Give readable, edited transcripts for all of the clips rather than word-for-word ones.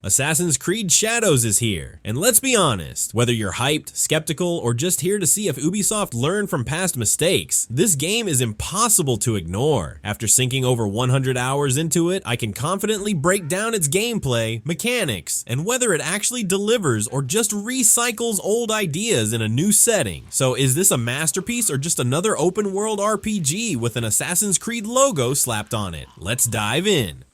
Assassin's Creed Shadows is here, and let's be honest, whether you're hyped, skeptical, or just here to see if Ubisoft learned from past mistakes, this game is impossible to ignore. After sinking over 100 hours into it, I can confidently break down its gameplay, mechanics, and whether it actually delivers or just recycles old ideas in a new setting. So is this a masterpiece or just another open world RPG with an Assassin's Creed logo slapped on it? Let's dive in.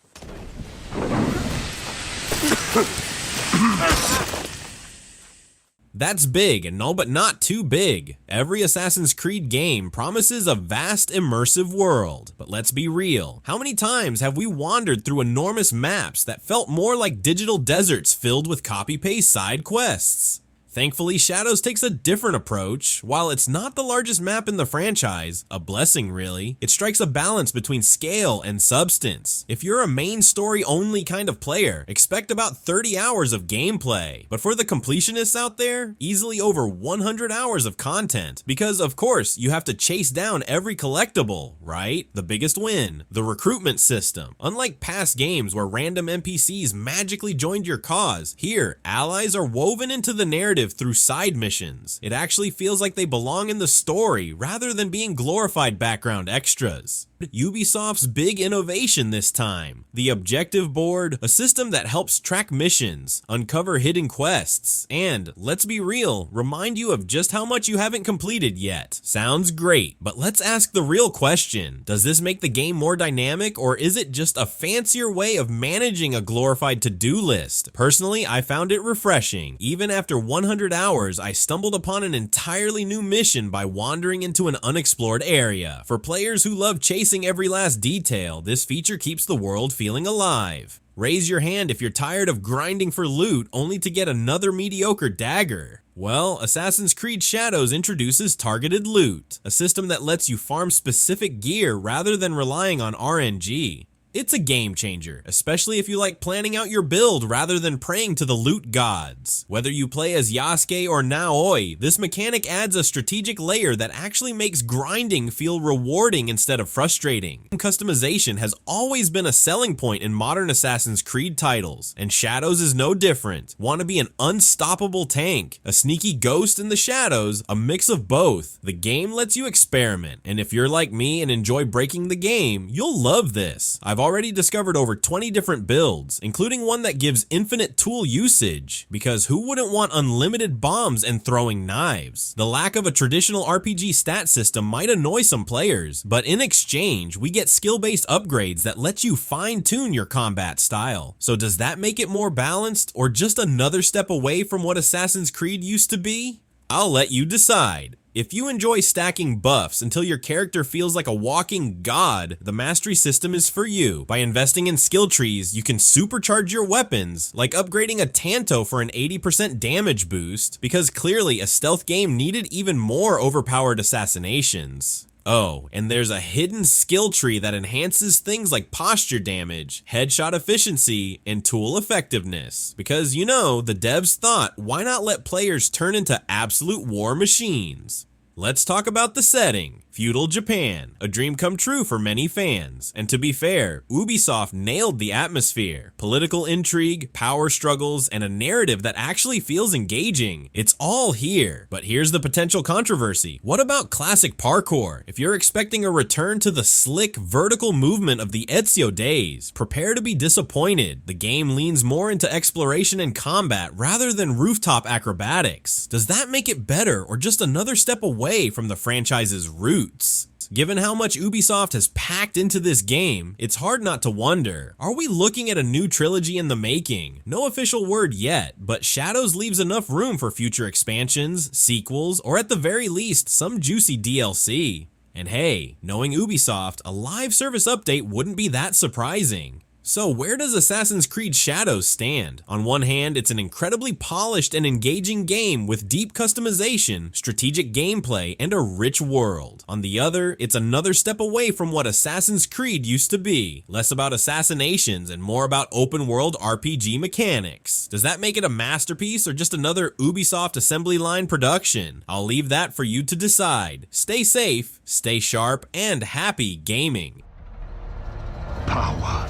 That's big, and no, but not too big. Every Assassin's Creed game promises a vast, immersive world. But let's be real. How many times have we wandered through enormous maps that felt more like digital deserts filled with copy-paste side quests? Thankfully, Shadows takes a different approach. While it's not the largest map in the franchise, a blessing really, it strikes a balance between scale and substance. If you're a main story only kind of player, expect about 30 hours of gameplay. But for the completionists out there, easily over 100 hours of content. Because of course, you have to chase down every collectible, right? The biggest win, the recruitment system. Unlike past games where random NPCs magically joined your cause, here, allies are woven into the narrative through side missions. It actually feels like they belong in the story rather than being glorified background extras. Ubisoft's big innovation this time, the objective board, a system that helps track missions, uncover hidden quests, and, let's be real, remind you of just how much you haven't completed yet. Sounds great, but let's ask the real question. Does this make the game more dynamic, or is it just a fancier way of managing a glorified to-do list? Personally, I found it refreshing. Even after 100 hours, I stumbled upon an entirely new mission by wandering into an unexplored area. For players who love chasing every last detail, this feature keeps the world feeling alive. Raise your hand if you're tired of grinding for loot only to get another mediocre dagger. Well, Assassin's Creed Shadows introduces targeted loot, a system that lets you farm specific gear rather than relying on RNG. It's a game changer, especially if you like planning out your build rather than praying to the loot gods. Whether you play as Yasuke or Naoi, this mechanic adds a strategic layer that actually makes grinding feel rewarding instead of frustrating. Customization has always been a selling point in modern Assassin's Creed titles, and Shadows is no different. Want to be an unstoppable tank, a sneaky ghost in the shadows, a mix of both. The game lets you experiment, and if you're like me and enjoy breaking the game, you'll love this. I've already discovered over 20 different builds, including one that gives infinite tool usage, because who wouldn't want unlimited bombs and throwing knives? The lack of a traditional RPG stat system might annoy some players, but in exchange, we get skill-based upgrades that let you fine-tune your combat style. So does that make it more balanced, or just another step away from what Assassin's Creed used to be? I'll let you decide. If you enjoy stacking buffs until your character feels like a walking god, the mastery system is for you. By investing in skill trees, you can supercharge your weapons, like upgrading a Tanto for an 80% damage boost, because clearly a stealth game needed even more overpowered assassinations. Oh, and there's a hidden skill tree that enhances things like posture damage, headshot efficiency, and tool effectiveness. Because, you know, the devs thought, why not let players turn into absolute war machines? Let's talk about the setting. Feudal Japan, a dream come true for many fans. And to be fair, Ubisoft nailed the atmosphere. Political intrigue, power struggles, and a narrative that actually feels engaging. It's all here. But here's the potential controversy. What about classic parkour? If you're expecting a return to the slick, vertical movement of the Ezio days, prepare to be disappointed. The game leans more into exploration and combat rather than rooftop acrobatics. Does that make it better or just another step away from the franchise's roots? Given how much Ubisoft has packed into this game, it's hard not to wonder, are we looking at a new trilogy in the making? No official word yet, but Shadows leaves enough room for future expansions, sequels, or at the very least, some juicy DLC. And hey, knowing Ubisoft, a live service update wouldn't be that surprising. So where does Assassin's Creed Shadows stand? On one hand, it's an incredibly polished and engaging game with deep customization, strategic gameplay, and a rich world. On the other, it's another step away from what Assassin's Creed used to be. Less about assassinations and more about open world RPG mechanics. Does that make it a masterpiece or just another Ubisoft assembly line production? I'll leave that for you to decide. Stay safe, stay sharp, and happy gaming. Power.